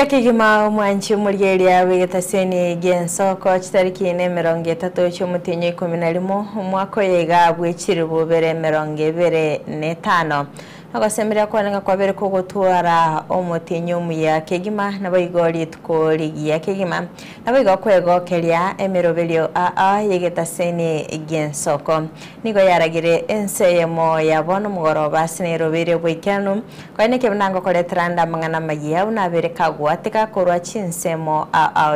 Ria kigima mwanchi murigeria wigetaseni gensoko chitariki 30 cy'umutinyi 11 umwaka yega bwikiri bubere 25 agasemera kwananga kwabere ko gutwara umutinyi umuya kigima nabayigori tukori ya kigima nabayiga kwego kelia emerobelio yegetaseni gensoko nigo yaragire enseyemo yabona mugoroba sinerobere bwikanu kwaneke binango koletranda mangana magiya unabere kagwatika korwa chinsemo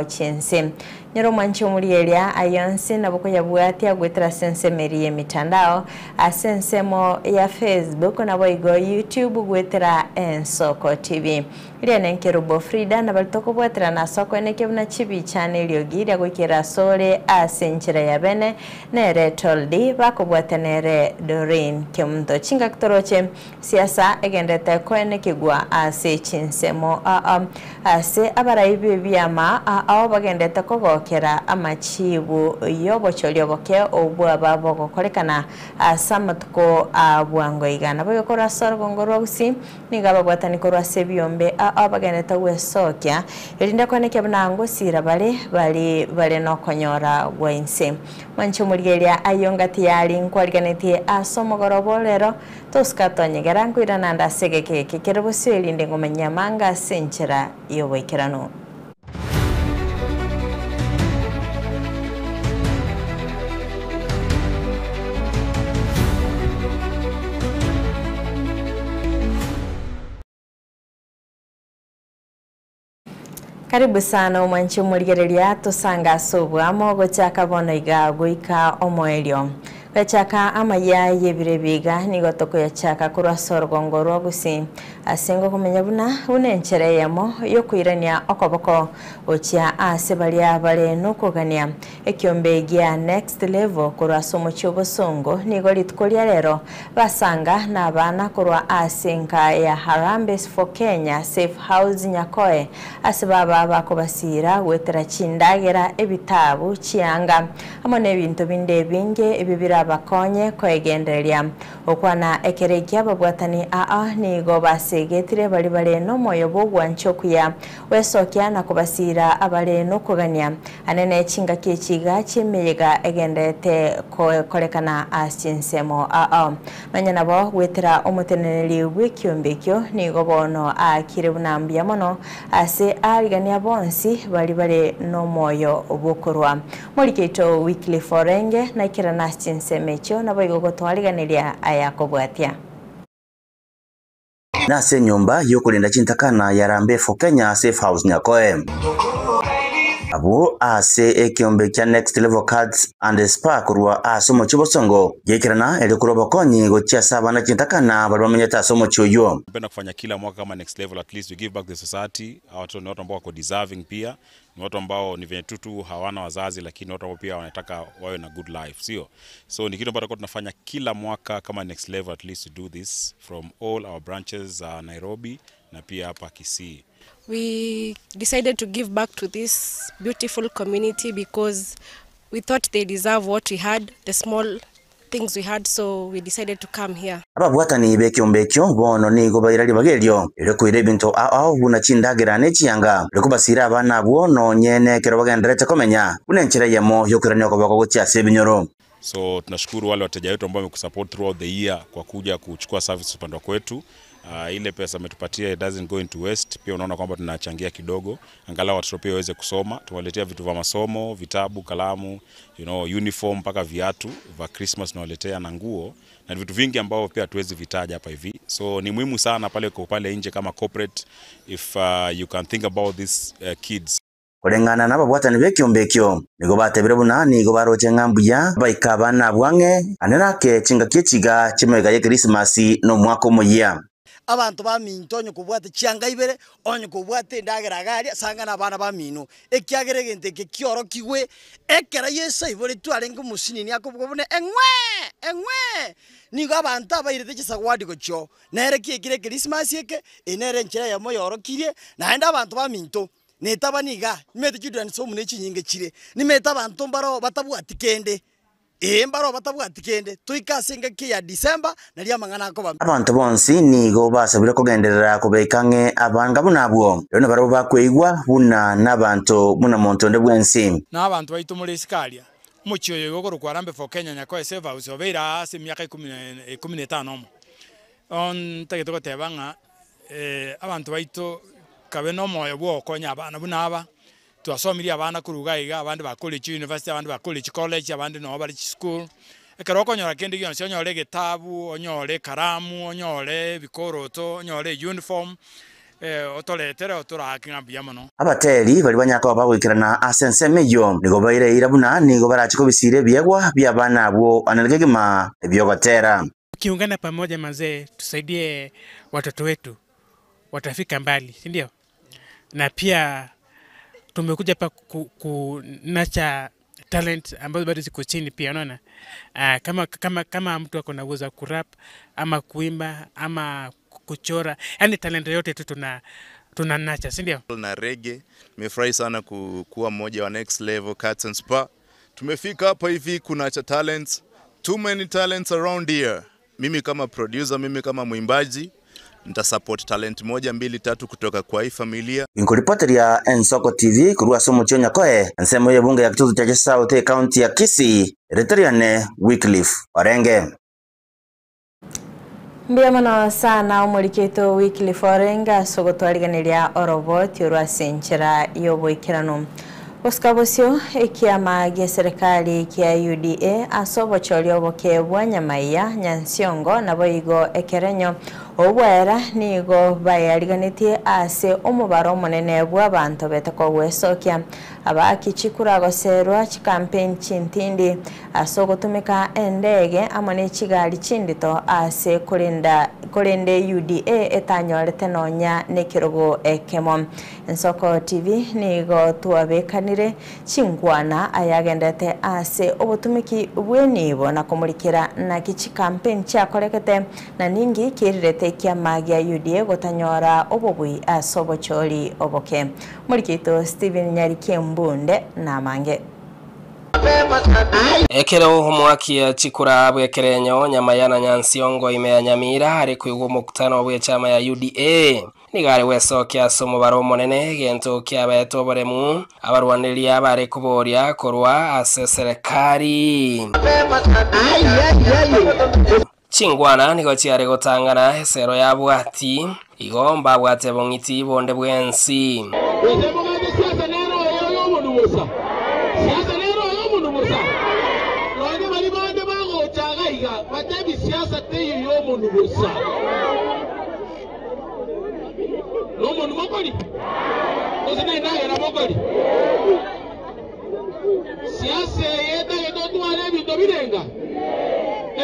chinse nyero mwanchi murielia ayonsi nabuko yabwati agwetera sensemeri ye mitandao asensemo ya Facebook naboigo YouTube gwetera Ensoko TV iliane nkerubo Frida nabaltoko bwetera na soko neke buna chibi channel yogira gwikira sore asenchira ya bene nere toldi bakobwatenere Doreen kemto chinga kitoroche siasa egendete kweneke gwa ase chinsemo ase abarayibe byama bagendete kogokera amachibu yobochoryo boke obwa babo gokorekana samatuko abwango igana bayokora sorgongoro gusi nigaba bwatani korwa sebyombe bagendete wesokya irinda kwaneke bnango sira bale no konyora gwense mancho murigeria ayongati yali nkwariganete asomogorobo lero toskatonyegera ngwirana ndasegeke kerebo selinde ngomanyamanga senchera yoboikerano. Karibu sana umwanchi murigereria tusanga sobwa mogo chaka bono iga guika omoelio chaka amaya yebirebiga nigotoko ya chaka kurwa sorgongoro gusi asengo kumenya buna unenchere yamo yokwirania okoboko ochia asebalia bale nokogania ekyombe gya next level kurwa somo cyobosongo nigoli tukolia rero basanga na bana kurwa asenka ya Harambee for Kenya Safe House Nyakoe asebaba bakobasira wetera chindagera ebitabu chianga amone ebintu binde binge ebibira bakonye kwegenderia okwana ekerekia babwatani nigo basegetire bali no moyo bogwanchokuya wesokya na kubasira abale no kugania anene chinga kichiga chimeyega egendete kolekana asinsemo manyana bo wetera omuteneneri w'ikyombekyo nigo bono akire bunambya mono ase arigania bonsi bali no moyo bokorwa Moliketo Weekly Forenge na kirana asinsemo mecho na boigo gotwariganiria ayakobwatia nase nyumba yokulinda chintakana ya Harambee for Kenya Safe House Nyakoe abo ase ekyombe kya Next Level Cards and Spa kurwa asomo chibosongo yekirana elikuroba konyi gocha sabana chintakana balwamenyeta asomo choyo. Napenda kufanya kila mwaka kama Next Level, at least we give back the society. Watu ni watu ambao wako deserving pia, ni watu ambao ni venye tutu hawana wazazi lakini watu ambao pia wanataka wawe na good life, sio? So ni kitu ambacho tunafanya kila mwaka kama Next Level, at least to do this from all our branches Nairobi na pia hapa Kisii. We decided to give back to this beautiful community because we thought they deserve what we had, the small things we had, so we decided to come here. Ababwatani bekyombekyo bono nigo bayirali bagelyo elekwire bintu buna chindagera nechianga lekubasira abana bwono nyene kero bagenderete komenya unenchira yamo yokurania ko bako gocha sebinyoro. So tunashukuru wale wateja wetu ambao wamekusupport throughout the year kwa kuja kuchukua service upande kwetu. Ile pesa umetupatia it doesn't go into waste. Pia unaona kwamba tunachangia kidogo angalau watoto pia waweze kusoma. Tuwaletea vitu vya masomo, vitabu, kalamu, uniform mpaka viatu vya Christmas tunawaletea na nguo na vitu vingi ambao pia tuwezi vitaja hapa hivi. So ni muhimu sana pale nje kama corporate if you can think about these kids. Kolengana na babwatani bekyombekyo nigo batebere bunani go baroche ngambuya baikabana bwange anenake chinga kichiga chimega ye Christmas no mwako moya. Abantu bamintonyo kubwate chianga ibere onyo kubwate ndageragaria sangana abana bamino ekyageregente kekioro kiwe ekera yesa ibore twarenga musinini akobwone engwe nigo abantu abayirite chisagwadi gocho nere kiekire Christmas yeke enere nchira ya moyo orokirie naenda abantu baminto netaba niga nimete chidwan so munechi nyinge chire nimeta abantu mbaro batabwati kende mbaro batabwati kende tuikasinga kia December na ria mangana ko abantu bonsi nigo basabire kugenderera kubekange abanga bunabwo rero baro bakweigwa buna nabantu muna montonde bwensi n'abantu baitu muri Sikalia muchiyo yogoro kwarambe for Kenya Nyakoe Safe House obera ase myaka 15 on tagito tebanga abantu baitu kabe no moyo bwo konya abana bunaba twasomiri abana kurugaiga abandi ba college university abandi ba college abandi no bari school ekero konyora kende gyo onyore gitabu onyore karamu onyore bikoroto onyore uniform otoletere otorakinga biyamano abateri bali banyaka babwikirana asense meyo nigo baire irabuna nigo barachiko bisire byagwa byabana abo analegema ebyogotera kiungana pamoja mazee tusaidie watoto wetu watafika mbali si ndio na pia tumekuja pa kunacha talent ambazo bado ziko chini pia unaona kama mtu ako na uwezo wa kurap ama kuimba ama kuchora yani talent yote tu tunanacha si ndio na reggae nimefurahi sana kuwa mmoja wa Next Level Cats and Spa tumefika hapa hivi kunacha talents too many talents around here mimi kama producer mimi kama mwimbaji nita support talent 1 2 3 kutoka kwa hii familia. Inkuripotera Ensoko TV kurwa somo chonya koe nsemo ya bunge ya kitutu cha South County ya Kisii Reteriane Wycliffe Orenge. Mbiyamana sana umuriketo Wycliffe Orenge sogotwariganiria oroboti urwa senchera yoboikirano. Oskabosio ekiama gia serikali kia UDA asobochorio bokebwa Nyamaiya Nyansiongo na boigo ekerenyo obwera nigo bayariganitie ase omubaro munene bw'abantu betako gwesokia abakichikura goserwa campaign chintindi asogotumika endege amone chigali chindito ase kolende UDA etanyorete nonya nekirogo ekemo. Ensoko TV nigo tuabekanire chingwana ayagendete ase obutumiki bwenibo na kumurikira na kichi campaign chakorekete na ningi kirirete kia magia UDA gotanyora obobui asobochori oboke. Murikito Steven Nyarike Mbunde na mange. Ekero umwaki ya chikura bwekerenyo Nyamaiya na Nyansiongo imeanyamira ari kuigwa mukutano bwe chama ya UDA nigare wesokia somo baro monene gento kya beto boremu abarwaniria bare kuboria korwa ase serikali chingwana nigo chiare gotangana esero ya bwati igomba bwate bongiti bonde bwensi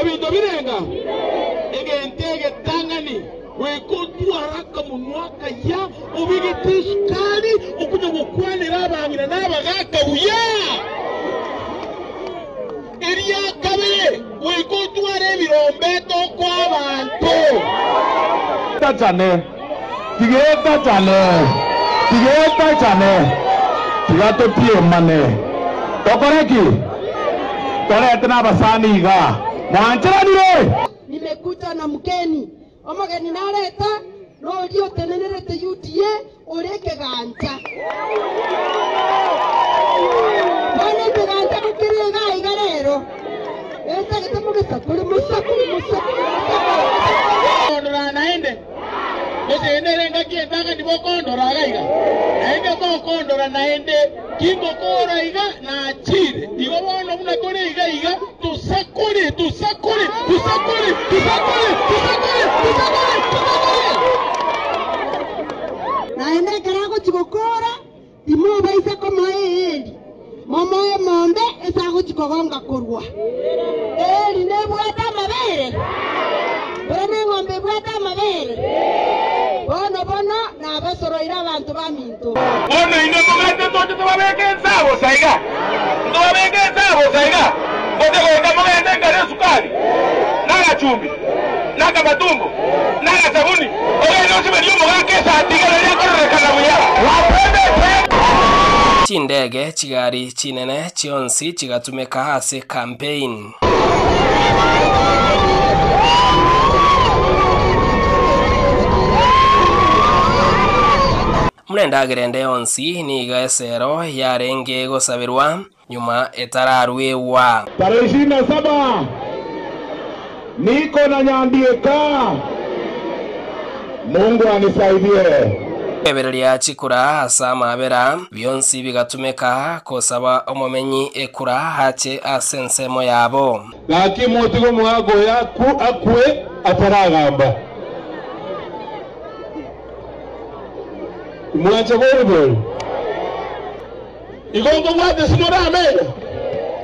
Ebintu birenga egentege tangani wekotu araka munwaka ya ubigitishkari ukuja gukwanira abangira n'abagaka uya eriya kabere wekotu are birombeto kw'abantu tachane tigeta chane tigato pie mane tokoreki tolete na basani iga mwanchiranire nimekuja na mgeni omogeni nareta no dio tenenerete UDA oreke ganja bane teganja kukiriga igarero esta kitamugesa kuri musakuri ondora naende ende ngaki ndanga ndibokondora gaiga naende bokondora naende kimokora iga na chire digo bono muna kore iga tusakore naende karago chikokora dimo baisa koma endi momo monde esago chikogonga korwa ne bwata mabere bene ngombe bwata mabere bono na basoroira abantu baminto ono ine mugate tote tubabeke nsabo saiga bote kwenda mugate ngare sukari naga chumbi naga batumbo naga sabuni oyo no sibeli mugake sa tigala ya koreka na buya chindege chigari chinene chionsi chigatumika ase campaign. Murendagirende yonsi ni gaesero yarenge gosabirwa nyuma etararwewa. Tarehe 27 niko na Nyandieka. Mungu anisaidie. Ebereria chikura asa mabera byonsi bigatumika kosaba omumenyi ekura hache asensemo yabo. Laki motigo mwago yaku akwe ataragamba. Mwacha gordo. Igongo wate simora amenya.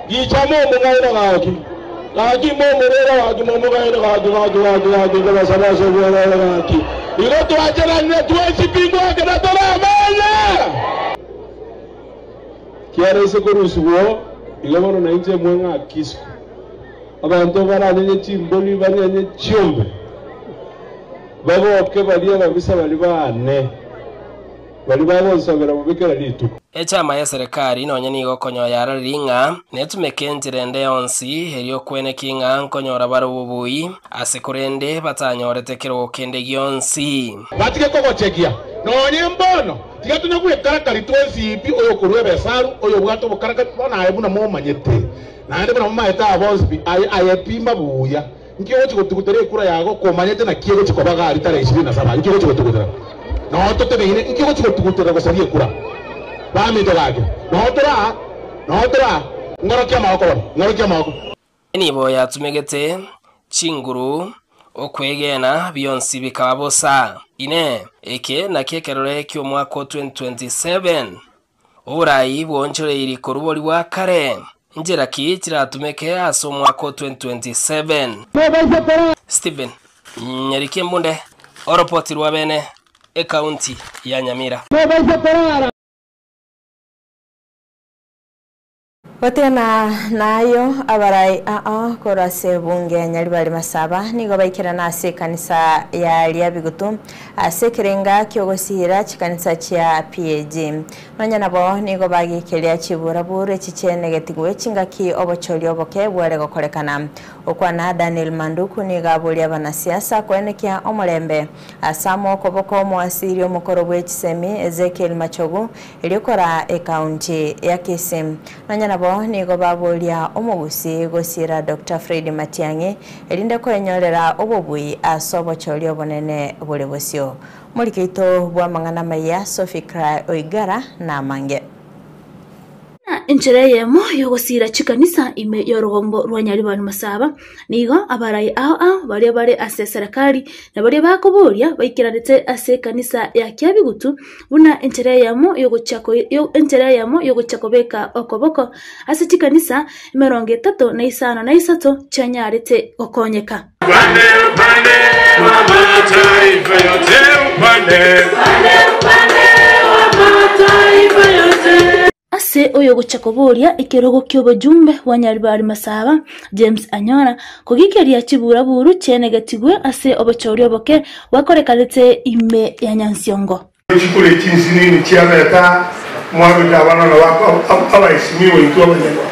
Gichamo mungaira gaki. Gaki momorera gaki momogaira gaki kama sana sana gaki. Ilo tuachana na tuwezi pingwa kana tola amenya. Kiara ise korusugo ilomono na inje mwenga kisku. Abantu baranye chimboli baranye chiombe. Babo oke balia kabisa bali bane. Echama ya serikali inonye nigo konyoyara ringa netumekentire nde yonsi herio kwene kinga nkonyora barububui asikurende batanyorete kiro kende gyonsi batike koko chekia nonye mbono tiga tunakuye karakari twesi ipi oyo kurwe besaru oyo bwato bukarakari bona ayebuna mo manyete nande buna mama eta abosbi ayepimba buya nkiyo chikotukutere kura yago komanyete na kiego chikobaga aritare 27 nkiyo chikotukutere no to te bine nkiyo chikotukutere ko sabie kura ba mi to gago no tora ngorokia mako nibo yatumegete chinguru okwegena byonsi bikababosa ine eke na kekerore kyo mwaka 2027 Urai bwonchore iri korubori wa kare njera ki kiratumeke aso mwaka 2027 Steven Nyarike Mbunde oropoti rwa bene e county ya Nyamira. Otena nayo abarai korase bunge nyali bali masaba nigo baikira na ase kanisa ya Liabigutu ase kirenga kyogosira chikanisa cha PAG nanya nabo nigo bagikelia chibura bure chichene getigwe chingaki obocholi oboke bwere gokorekana okwana Daniel Manduku niga buli abanasiasa kwenekia omulembe asamo koboko mwasiri omukoro bwechisemi Ezekiel Machogu elikora county ya Kisim nanya nabo nigo babolia omugusi gosira Dr. Fred Matiang'i elinde ko enyorera obobui asobo cholio bonene bole bosio mulikeito bwa mangana maya Sophie Cry Oigara na mange Inchere yemo yogosira chikanisa ime yorogombo rwanyali bali masaba nigo abarai bari ase serikali na bari bakoboria baikirarete ase kanisa ya Kiabigutu buna inchere yemo yogochako beka okoboko ase chikanisa 35 chanyarete okonyeka Bande mama taifa yote bande mama taifa yote ase oyo guchakoboria ikirogo ky'obujumbe wanyali bali masaba James Anyona kugikeria chibura buru chene gatigwe ase obochori oboke wakorekalete ime ya Nyansiongo chikule chinsini ni chiabeta mwaru jabana na wako abaisimiwe itu abanyarwa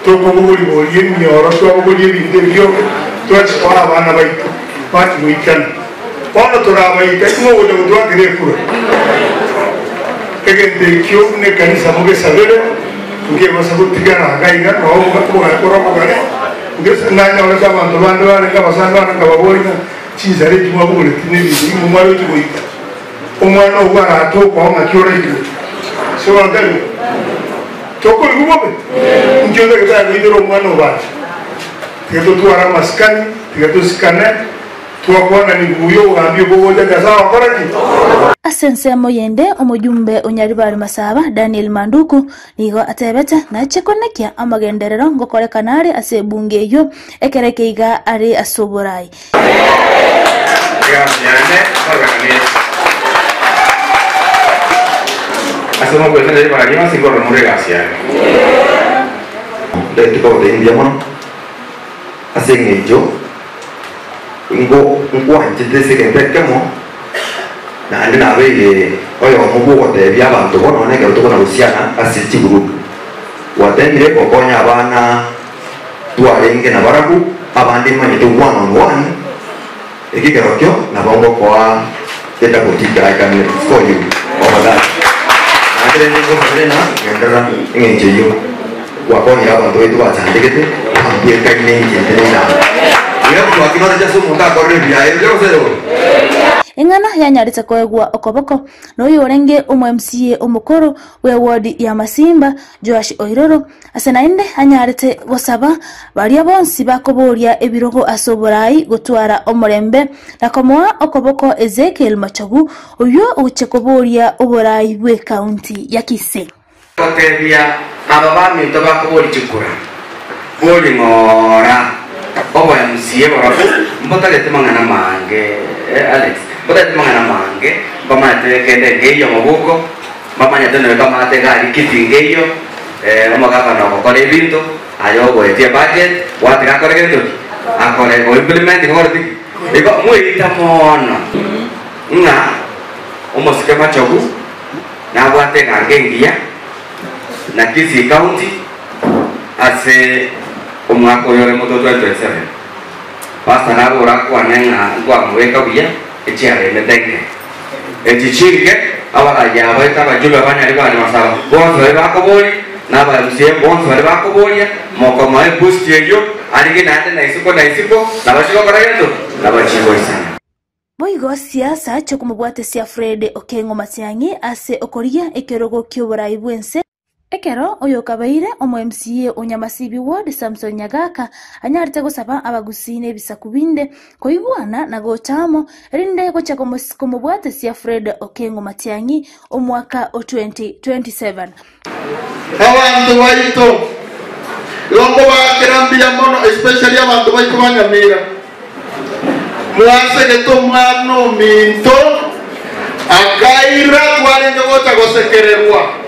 toko buri buri myoro toko buri binde byo twachikora abana baitu bati mwikana ono turabayika imo bode mutwagire kure Kegende kyo ne kanisa muge sabere nge basabutigana gaiga no bakora ngese nanya wala sabantu bantu bane kabasanga ngababona chizare kimwa bure tinili mu mwaro cyuita umwana ubara atoko ngakyore cyo so ngalo toko ngubobe ngende kata ngidero umwana ubaje teto tuara maskani teto skane tuakwana ni buyo ngambyo boboja gazawa koraki Asense moyende omujumbe onyali bali masaba Daniel Manduku nigo atebete na chekonekia amagenderero ngokorekanari ase bunge yo ekerekeiga ari asoborai Hacemos cuestión de para arriba sin correr muy gracias. De tipo de indiano hacen ello un guante de ese que pescamos na ndi na bele oyo mubugo de bya bantu bono ne gato na Luciana asiti group watemire kokonya abana tuarenge na baraku abandi manye to one on one ekikerokyo na bongo kwa teta kutika I can for you over that andre ngo farena ngendera ngenjeyo wakonya abantu wetu bachandikete ambie kainenge tena ya kwa kinora jaso muka korre bya yo zero ing'ana yanyaritse koegwa okoboko n'oyo orenge umu MCA omukoro we ward ya Masimba Joash Oiroro ase nainde anyaritse gosaba baria bonsi bakoboria ebirogo asoborai gutwara omurembe nakomoa okoboko Ezekiel Machagu oyo uchekoboria oborai bwe county ya Kisii kotebia ababami tobakobori chikura boli ngora obo MCA barafu mbotalete mangana mange Alex bote mangana mange bamate kende ngeyo mabuko bamanya tene kama ate gari kitingeyo omaga no kole bintu ayo go etie budget wati ka kore kendo akole go implement ngorti iko muita mono nga omosike machogu na wate ngengia na Kisii county ase omwako yore moto 2027 pasta na ora kwa nenga kwa mweka bia echiare metenge echichinge abara ya baita bajulu abanya ribani masaba bonzo bakobori na ba MCA bonzo bakoboria moko mai boost yeyo arige nande na isiko na bashiko karayeto na bachigo isana boigo siasa chokumubwatesia Fred Okengo Matiang'i ase okoria ekerogo kyoborai bwense ekero oyo kabaire omu MCA Onyamasibi ward Samson Nyagaka anyarite gosaba abagusine bisakubinde koibwana na gochamo rinde gocha komubwatesia Fred Okengo Matiang'i omwaka o 2027 abantu baito longo bakirambira mono especially abantu baito banyamira mwase geto mwana minto akaira kwalenga gocha gosekererwa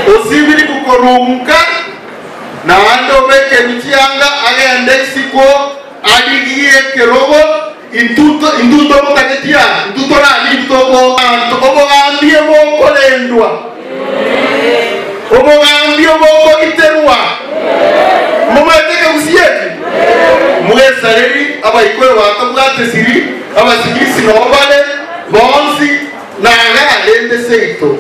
osibiri kukorunga na ando beke michianga agende siko adigie kerogo intuto mokagetia intuto na intuto obogambie moko lendwa obogambie moko iterwa mumateke usiyeti mugesaleri abayikore batabwate siri abasigisi nobale bonsi na galende seito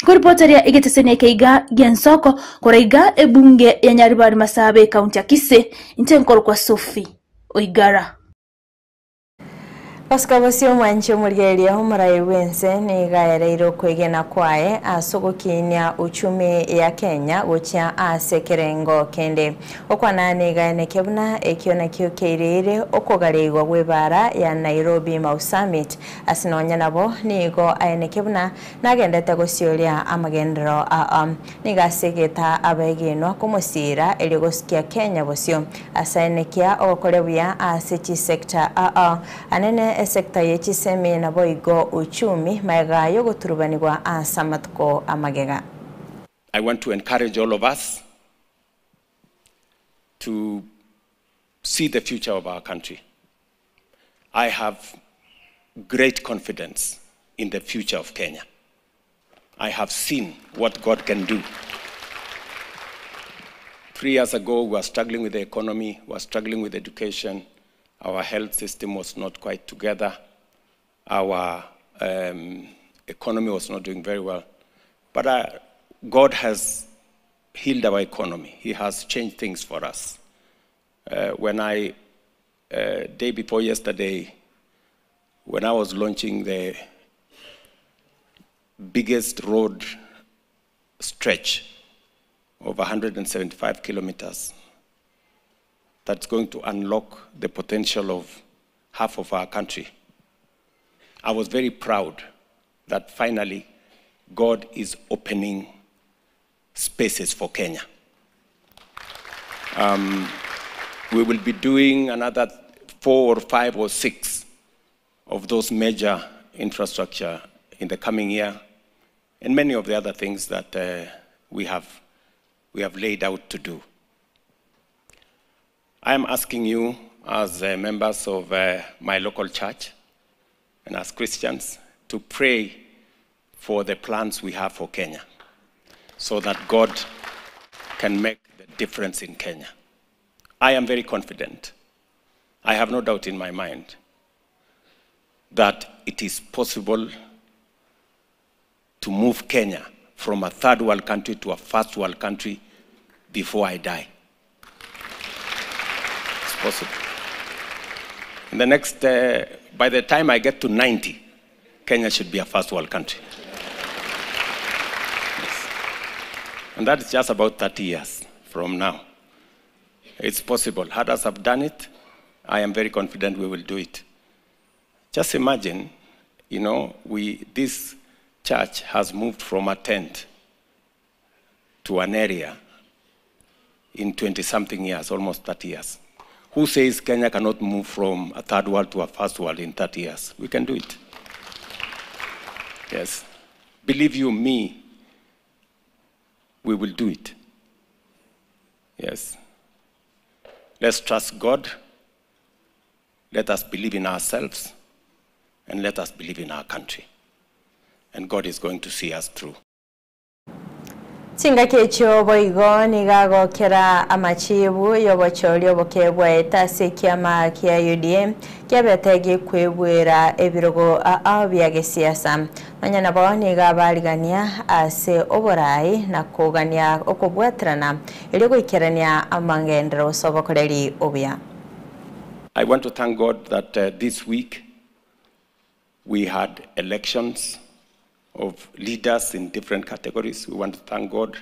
kuripoteria igetesene keiga gensoko koraiga ebunge ya Nyaribari Masabe kaunti ya Kisii intenkoro kwa Sophie Oigara Oskabasio mwanche murigeria homarai wense ni gaereiro kwegena kwae asogokinya uchumi ya Kenya gocha asekerengo kende okwana ni gaene kebuna ekiona kyo keirire okogareigwa gwebara ya Nairobi Mau Summit asinonya nabo nigo aene kebuna nagendete gocioria amagendero ni gasegeta abegenwa kumosira eligosikia Kenya bosio asanekia okorebuya asechi sector anene sekta yechisemi na boigo uchumi maiga yogoturubanirwa asamatko amagega. I want to encourage all of us to see the future of our country. I have great confidence in the future of Kenya. I have seen what God can do. 3 years ago, we were struggling with the economy, we were struggling with education. Our health system was not quite together. Our economy was not doing very well. But God has healed our economy. He has changed things for us. When I, day before yesterday, when I was launching the biggest road stretch of 175 kilometers, that's going to unlock the potential of half of our country. I was very proud that finally God is opening spaces for Kenya. We will be doing another 4 or 5 or 6 of those major infrastructure in the coming year, and many of the other things that we have laid out to do. I am asking you, as members of my local church and as Christians, to pray for the plans we have for Kenya, so that God can make the difference in Kenya. I am very confident. I have no doubt in my mind that it is possible to move Kenya from a third world country to a first world country before I die. It's possible. In the next, by the time I get to 90, Kenya should be a first world country. Yes. And that is just about 30 years from now. It's possible. Others have done it. I am very confident we will do it. Just imagine, you know, this church has moved from a tent to an area in 20-something years, almost 30 years. Who says Kenya cannot move from a third world to a first world in 30 years? We can do it. Yes. Believe you me, we will do it. Yes. Let's trust God. Let us believe in ourselves. And let us believe in our country. And God is going to see us through. Tinga kecho boigo nigago kera amachibu yobochori obokebwa etase kiama kia UDM kiabetege kwebwera ebirogo abya siasa manyana bo nigabaligania ase oborai na kugania okobwatrana elego ikerania amangendero sobokoreri obya. I want to thank God that this week we had elections of leaders in different categories. We want to thank God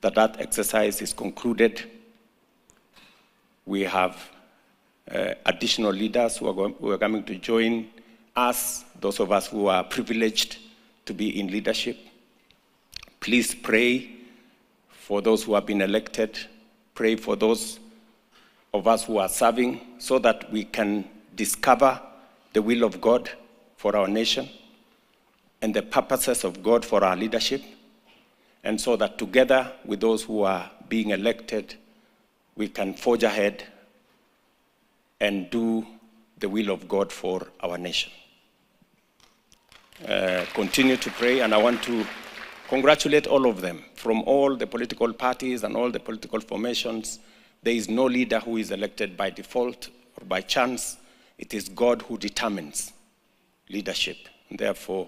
that that exercise is concluded. We have additional leaders who are coming to join us, those of us who are privileged to be in leadership. Please pray for those who have been elected. Pray for those of us who are serving so that we can discover the will of God for our nation and the purposes of God for our leadership, and so that together with those who are being elected, we can forge ahead and do the will of God for our nation. Continue to pray, and I want to congratulate all of them from all the political parties and all the political formations. There is no leader who is elected by default or by chance. It is God who determines leadership. And therefore,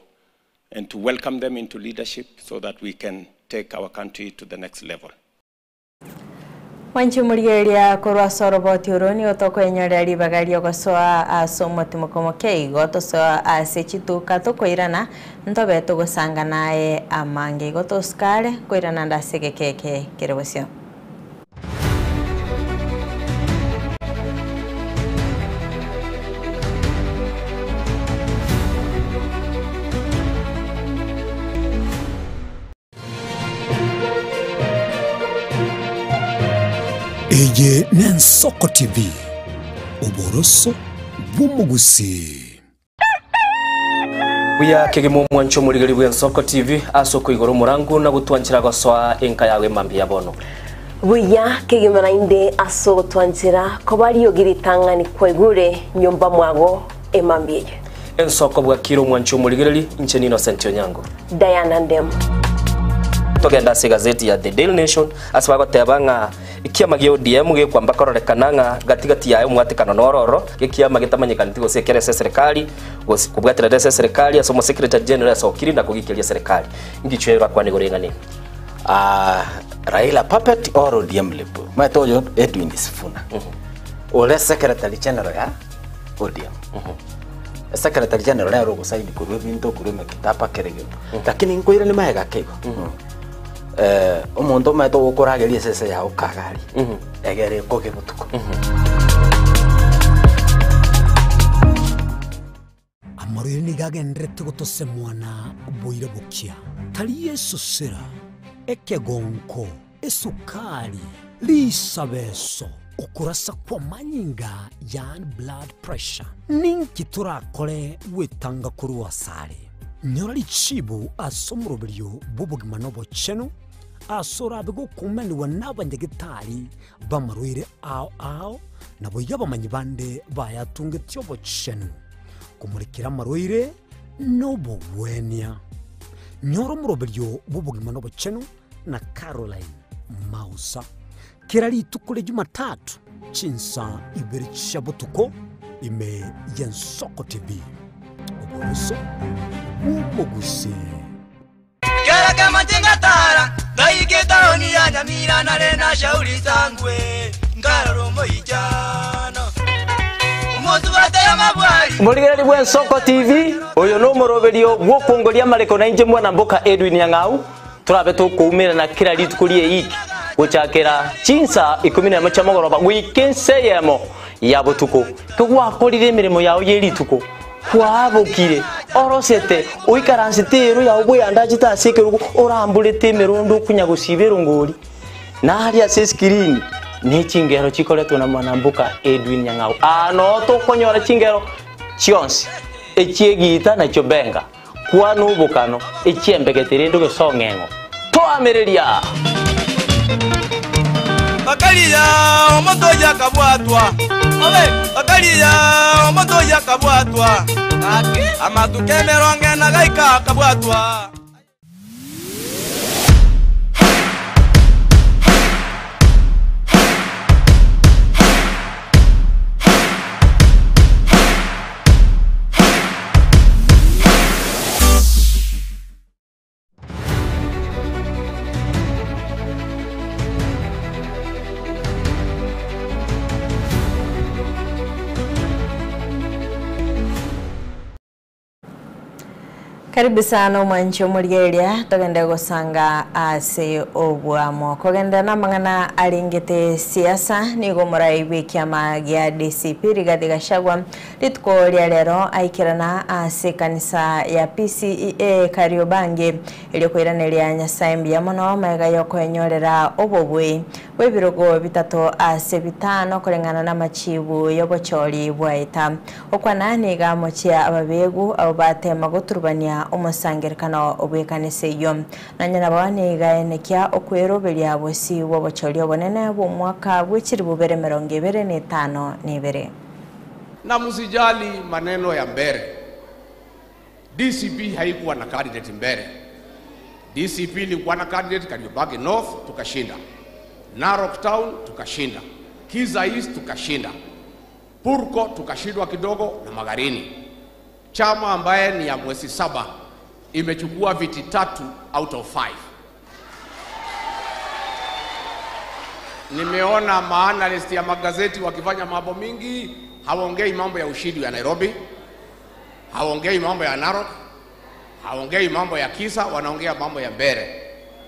and to welcome them into leadership so that we can take our country to the next level. Wanchi murigeria korwa soroboti uroni otoko enyoreri bagario gosoa asomoti mokomoke goto so asechitu kato koirana ntobe to gosanga nae amange goto skale koirana ndasege keke kerebosio. Eye Nensoko TV Oboroso Bumugusi Buya kegemo mwancho murigari bwa Nsoko TV asoko igoro murangu na gutwanchira goswa enka yawe mambi yabono Buya kegema inde aso gutwanchira ko bari yogiritangani kwegure nyumba mwago emambiye Nsoko bwa kiro mwancho murigari incheni Innocent Onyango Diana Ndem togenda se gazeti ya The Daily Nation asbago tebanga ikiama gyo DM gyo kwamba kororekananga gatigati yayo mwatikano nororo ikiama gitamanyikana tigo sekere serikali kubwatira serikali asomo secretary general asokiri na kugikelia serikali ngichwera kwa nigorengani Raila puppet or ODM lepo matoyo Edwin Sifuna ole secretary general ya ODM secretary general ya rogo saidi kurwe binto kurwe kitapa kerege lakini ngoira ni maega kego umuntu mato gukurageria sese ya ukagari egere koge butuko Amorire ni gagendrete gotose mwana boire bukia tari Yesu sera ekegonko esukari lisabeso ukurasa kwa manyinga yan blood pressure ninki turakore wetanga kuri wasare nyorali chibu asomrobilyo bubugima nobo cheno asora bego kumeni wanabanyegitari bamarwire ao nabo yabamanyibande bayatunge tyobo cheno kumurikira marwire n'obugwenia nyoro muroberio bw'obugima n'obucheno na Caroline Mausa kera rituko rya Jumatatu chinsa ibere shabutuko ime Yensoko TV obuso bw'umuguse kera kama tingatara daiketaoni ya Nyamira na rena shauri zangwe ngaro moijana Muligari bwa Yensoko TV oyo no muroberio gwokongoria mareko na inje mwana mboka Edwin Yang'au turabe tukumira na kira ritukurie iki guchakira chinsa 10 cha mogoroba wikenseyemo ya butuko kugwakorire mirimo yawo yerituko kwabukire orosete uikaransitero ya ubwe andajita asekerugo orambulete mirundo kunyagusibero ngori na hali ya screen ni chingero chikoletwa na mwanambuka Edwin Yang'au ano to konyora chingero chionsi echiegita na chobenga kwa nubukano echiembegetere ndo gesongengo to amereria bakaliya omoto yakabwatwa bakaliya omoto yakabwatwa amatukemero ngena gaika kabwatwa Karibu sana mwancho muligeria togende gusanga ase obwamo kogenda na mangana alingete siasa nigo muraibi kiama gya DCP Rigathi Gachagua litko lya lero aikirana ase kanisa ya PCEA Kariobangi iliokwiraneria Nyasaye mbia muno mega yoko enyorera obobwe webirogo bitatu ase bitano kurengana na machibu yobochori bwaita okwanani gamochia ababegu abo batema guturubania umusangerikano obwekanise yo nanyana bane gaenekia okweroberia bosi wobochori obonene bo mwaka bwechiri bubere 2025 nibere na msijali maneno ya mbere. DCP haikuwa na candidate mbere. DCP ilikuwa na candidate Kariobangi North tukashinda, Narok Town tukashinda, Kiza East tukashinda, Purko tukashindwa kidogo na Magarini. Chama ambaye ni ya mwezi 7 imechukua viti 3 out of 5. Nimeona maanalyst ya magazeti wakifanya mambo mingi, hawaongei mambo ya ushindi ya Nairobi, hawaongei mambo ya Narok, hawaongei mambo ya Kisa, wanaongea mambo ya Mbere.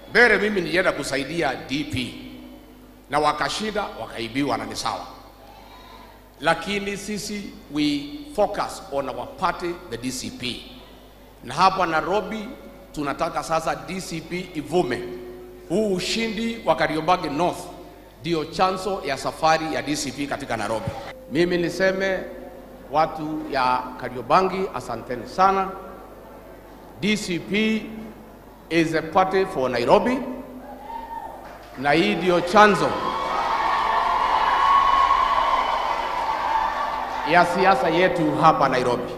Mbere mimi nilienda kusaidia DP na wakashinda, wakaibiwa na ni sawa. Lakini sisi we focus on our party, the DCP. Na hapa Nairobi tunataka sasa DCP ivume. Huu ushindi wa Kariobangi North ndio chanzo ya safari ya DCP katika Nairobi. Mimi niseme watu ya Kariobangi, asanteni sana. DCP is a party for Nairobi, na hii ndio chanzo ya siasa yetu hapa Nairobi.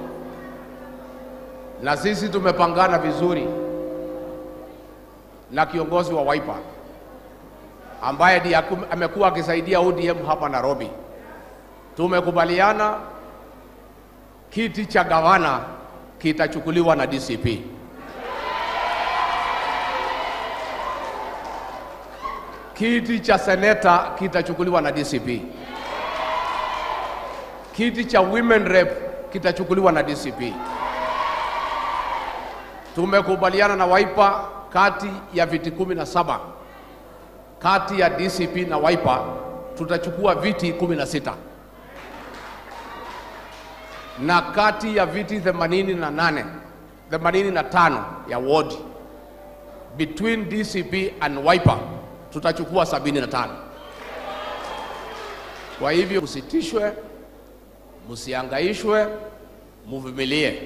Na sisi tumepangana vizuri na kiongozi wa Wiper ambaye ndiye amekuwa akisaidia ODM hapa Nairobi. Tumekubaliana kiti cha gavana kitachukuliwa na DCP. Kiti cha seneta kitachukuliwa na DCP. Kiti cha women rep kitachukuliwa na DCP. Tumekubaliana na Wiper kati ya viti 17 kati ya DCP na Wiper tutachukua viti 16. Na kati ya viti 85 ya ward between DCP and Wiper tutachukua 75. Kwa hivyo usitishwe, musiangaishwe, muvumilie.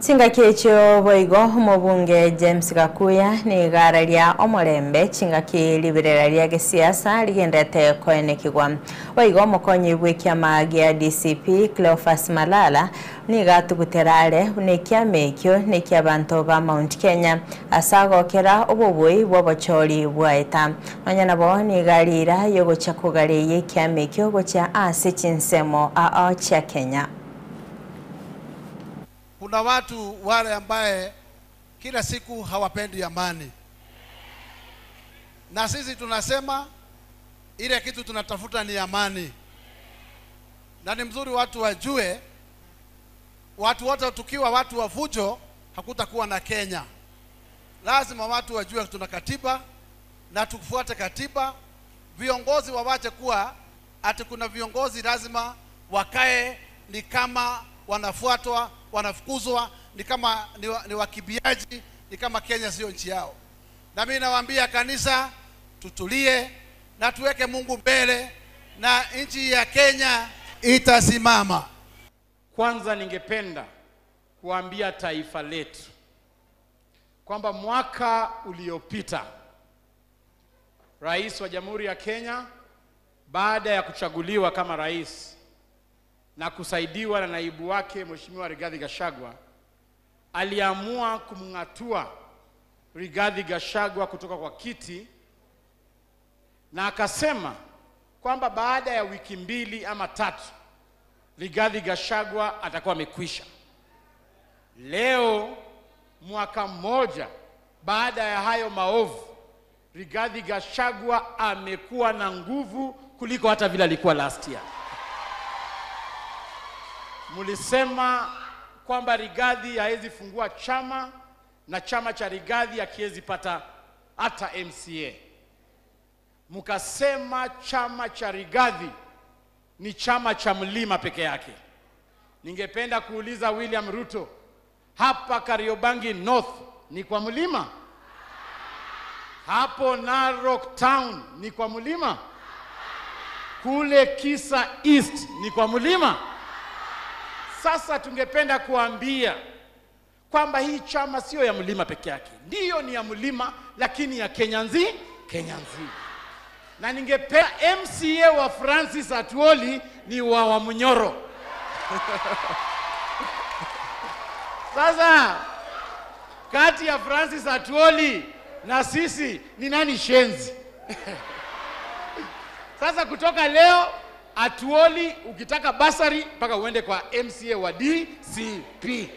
Chinga kiecho boigo mubunge James Gakuya ni gararia omorembe chinga kilibireraria gesiasa ligendete koenekigwa boigo mokonyi bwekiama gia DCP Cleophas Malala ni gatuguterare ni kiamekyo ni kiabanto ba Mount Kenya asagokera oboboi bwobochori bwaeta onyana bo ni garira yogocha kugariye kiamekyo gocha ase chinsemo a cha Kenya. Kuna watu wale ambaye kila siku hawapendi amani, na sisi tunasema ile kitu tunatafuta ni amani, na ni mzuri watu wajue, watu wote tukiwa watu wa fujo hakutakuwa na Kenya. Lazima watu wajue tuna katiba na tufuate katiba. Viongozi wawache kuwa ati kuna viongozi lazima wakae ni kama wanafuatwa, wanafukuzwa, ni kama ni wakibiaji, ni kama Kenya sio nchi yao. Na mimi nawaambia kanisa, tutulie na tuweke Mungu mbele na nchi ya Kenya itasimama. Kwanza ningependa kuambia taifa letu kwamba mwaka uliopita Rais wa Jamhuri ya Kenya baada ya kuchaguliwa kama rais na kusaidiwa na naibu wake Mheshimiwa Rigathi Gachagua aliamua kumngatua Rigathi Gachagua kutoka kwa kiti, na akasema kwamba baada ya wiki 2 ama 3 Rigathi Gachagua atakuwa amekwisha. Leo mwaka mmoja baada ya hayo maovu, Rigathi Gachagua amekuwa na nguvu kuliko hata vile alikuwa last year. Mulisema kwamba Rigathi haezi fungua chama na chama cha Rigathi hakiwezi pata hata MCA. Mukasema chama cha Rigathi ni chama cha mlima peke yake. Ningependa kuuliza William Ruto, hapa Kariobangi North ni kwa mlima? Hapo Narok Town ni kwa mlima? Kule Kisa East ni kwa mlima? Sasa tungependa kuambia kwamba hii chama sio ya mlima peke yake. Ndiyo ni ya mlima, lakini ya Kenya nzima. Na ningependa MCA wa Francis Atwoli ni wa Munyoro. Sasa kati ya Francis Atwoli na sisi ni nani shenzi? Sasa kutoka leo Atwoli ukitaka basari mpaka uende kwa MCA wa DCP.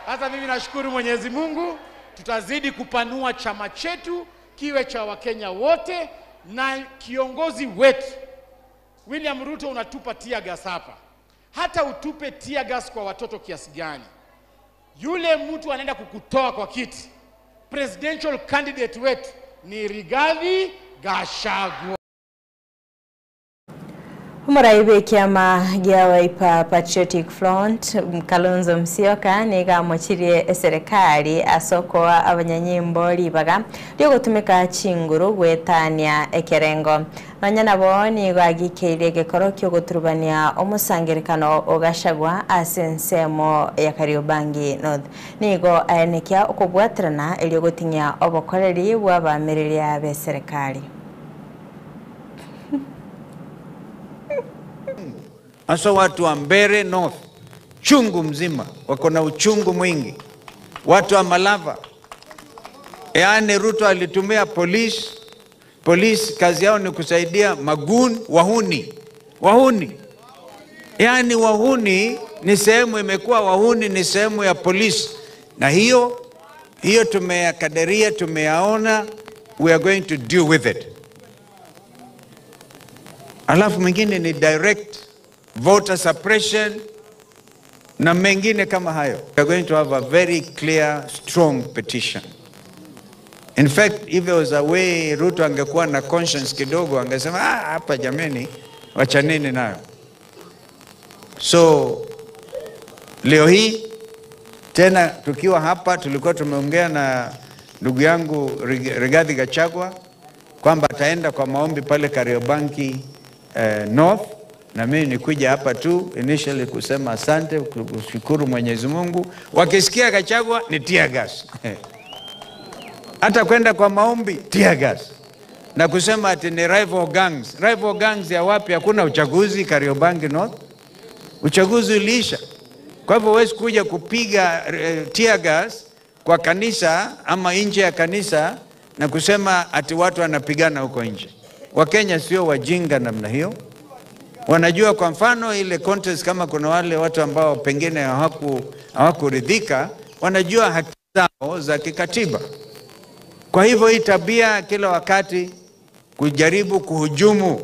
Sasa mimi nashukuru Mwenyezi Mungu, tutazidi kupanua chama chetu kiwe cha Wakenya wote, na kiongozi wetu William Ruto unatupa tear gas hapa. Hata utupe tear gas kwa watoto kiasi gani, yule mtu anaenda kukutoa kwa kiti. Presidential candidate wetu ni Rigathi Gachagua. Umuraibe kiama gia Wiper Patriotic Front Kalonzo Musyoka niga mochirie serikali asokoa abanyanyimbo libaga ryo gutumika chinguru gwetania ekerengo nanyana bo ni gwagikeire gekoro kyo guturubania omusangirikano ogashagwa asensemo ya Kariobangi North nigo aenekia okubwatrana elyo gutinya obokoreri bw'abamiriria be serikali. Hasa watu wa Mbeere North chungu mzima wako na uchungu mwingi. Watu wa Malava, yaani Ruto alitumia polisi kazi yao ni kusaidia magun wahuni. Yaani wahuni ni sehemu, imekuwa wahuni ni sehemu ya polisi, na hiyo tumeyakadiria, tumeyaona, we are going to deal with it. Alafu mwingine ni direct voter suppression na mengine kama hayo. We are going to have a very clear, strong petition. In fact, if there was a way Ruto angekuwa na conscience kidogo, angesema hapa jameni, wachaneni nayo. So leo hii tena tukiwa hapa, tulikuwa tumeongea na ndugu yangu Rigathi Gachagua kwamba ataenda kwa maombi pale Kariobangi North, na mimi nikuja hapa tu initially kusema asante, kushukuru Mwenyezi Mungu. Wakisikia Gachagua ni tear gas. Hata kwenda kwa maombi tear gas. Na kusema ati ni rival gangs. Rival gangs ya wapi? Hakuna uchaguzi Kariobangi North. Uchaguzi uliisha. Kwa hivyo huwezi kuja kupiga tear gas kwa kanisa ama nje ya kanisa na kusema ati watu wanapigana huko nje. Wakenya sio wajinga namna hiyo. Wanajua kwa mfano ile contest, kama kuna wale watu ambao pengine hawakuridhika, wanajua haki zao za kikatiba. Kwa hivyo hii tabia kila wakati kujaribu kuhujumu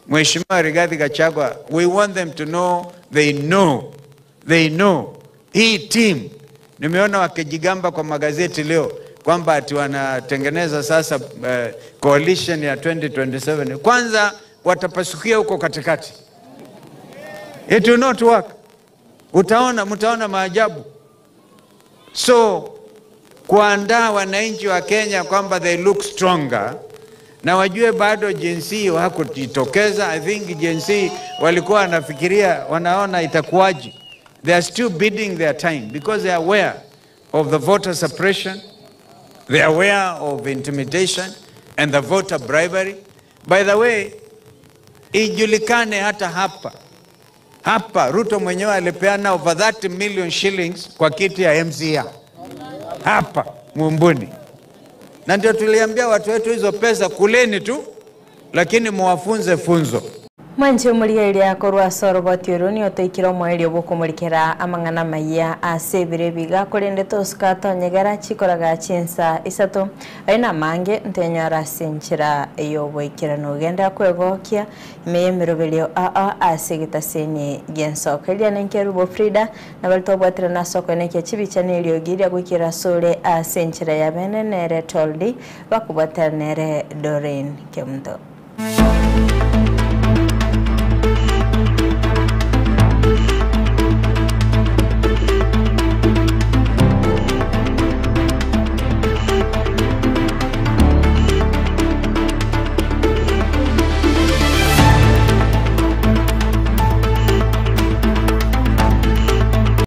Mheshimiwa Rigathi Gachagua, we want them to know they know. Hii team, nimeona wakijigamba kwa magazeti leo kwamba ati wanatengeneza sasa coalition ya 2027. Kwanza watapasukia huko katikati. It will not work. Mtaona maajabu. So kuandaa wananchi wa Kenya kwamba they look stronger, na wajue bado jinsi hakujitokeza. I think jinsi walikuwa wanafikiria, wanaona itakuwaje. They are still biding their time because they are aware of the voter suppression, they are aware of intimidation and the voter bribery. By the way, ijulikane hata hapa Ruto mwenyewe alipeana over 30 million shillings kwa kiti ya MCA hapa Mumbuni, na ndio tuliambia watu wetu hizo pesa kuleni tu, lakini muwafunze funzo. Manje murigeria korwa soroboti uruni otoikiro mweli obukumurikira amangana maiya asebire biga kurende toska tonyegara chikoraga chinsa isato aina mange ntenyara sinchira yoboikira nugenda kwegokia meyemerobelio asigita senye gensoka ilia nenkerubo Frida na baltobwatira na soko neke chibichane iliogiria gukira sole asinchira ya benenere toldi bakubwatira nere Doreen Kemto.